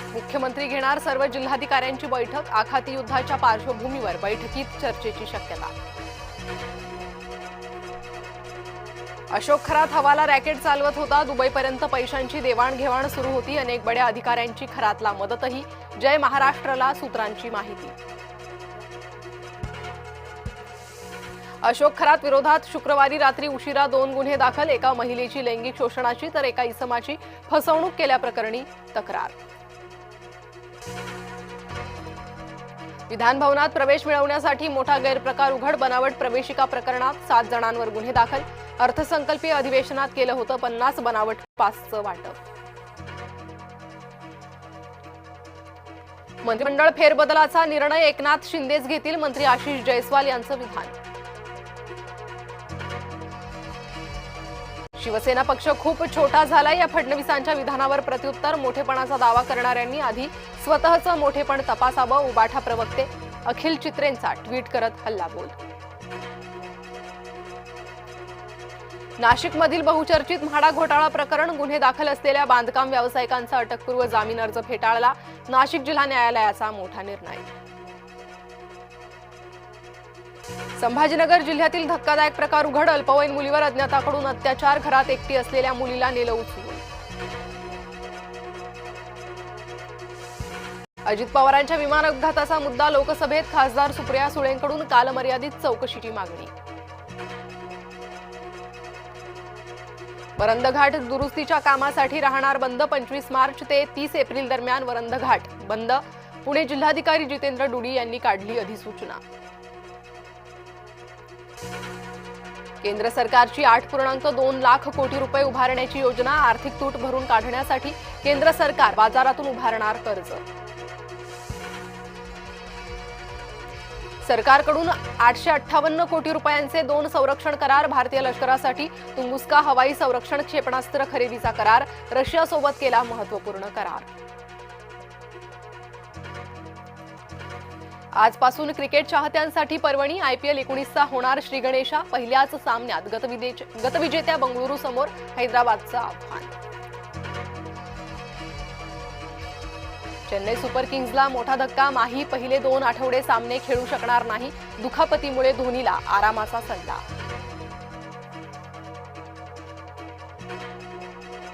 मुख्यमंत्री घेणार सर्व जिल्हाधिकाऱ्यांची बैठक। आखाती युद्धाच्या पार्श्वभूमीवर बैठकीत चर्चेची शक्यता। अशोक खरात हवाला रॅकेट चालवत होता। दुबईपर्यंत पैशांची देवाणघेवाण सुरू होती। अनेक बड्या अधिकाऱ्यांची खरातला मदतही। जय महाराष्ट्रला सूत्रांची माहिती। अशोक खरात विरोधात शुक्रवारी रात्री उशिरा 2 गुन्हे दाखल। एका महिलेची लैंगिक शोषणाची तर एका इसमाची फसवणूक केल्याप्रकरणी तक्रार। विधान भवनात प्रवेश मिळवण्यासाठी मोठा गैरप्रकार उघड। बनावट प्रवेशिका प्रकरणात 7 जणांवर गुन्हे दाखल। अर्थसंकल्पीय अधिवेशनात केलं होतं 50 बनावट पासचं वाटप। मंत्रिमंडळ फेरबदलाचा निर्णय एकनाथ शिंदेच घेतील। मंत्री आशिष जयस्वाल यांचं विधान। शिवसेना पक्ष खूप छोटा झाला। या फडणवीसांच्या विधानावर प्रत्युत्तर। मोठेपणाचा दावा करणाऱ्यांनी आधी स्वतःचं मोठेपण तपासावं। उबाठा प्रवक्ते अखिल चित्रेंचा ट्विट करत हल्लाबोल। नाशिकमधील बहुचर्चित म्हाडा घोटाळा प्रकरण। गुन्हे दाखल असलेल्या बांधकाम व्यावसायिकांचा अटकपूर्व जामीन अर्ज फेटाळला। नाशिक जिल्हा न्यायालयाचा मोठा निर्णय। संभाजीनगर जिल्ह्यातील धक्कादायक प्रकार उघड। अल्पवयीन मुलीवर अज्ञाताकडून अत्याचार। घरात एकटी असलेल्या मुलीला नेलं उचलून। अजित पवारांच्या विमान अपघाताचा मुद्दा लोकसभेत। खासदार सुप्रिया सुळेंकडून कालमर्यादित चौकशीची मागणी। वरंध घाट दुरुस्तीच्या कामासाठी राहणार बंद। 25 मार्च ते 30 एप्रिल दरम्यान वरंध घाट बंद। पुणे जिल्हाधिकारी जितेंद्र डुडी यांनी काढली अधिसूचना। केंद्र सरकारची 8.2 लाख कोटी रुपये उभारण्याची योजना। आर्थिक तूट भरून काढण्यासाठी केंद्र सरकार बाजारातून उभारणार कर्ज। सरकारकडून 858 कोटी रुपयांचे 2 संरक्षण करार। भारतीय लष्करासाठी तुंगुस्का हवाई संरक्षण क्षेपणास्त्र खरेदीचा करार। रशियासोबत केला महत्त्वपूर्ण करार। आजपासून क्रिकेट चाहत्यांसाठी पर्वणी। IPL 19चा होणार श्रीगणेशा। पहिल्याच सामन्यात गतविजेत्या बंगळुरू समोर हैदराबादचं आव्हान। चेन्नई सुपर किंग्सला मोठा धक्का। माही पहिले 2 आठवडे सामने खेळू शकणार नाही। दुखापतीमुळे धोनीला आरामाचा सल्ला।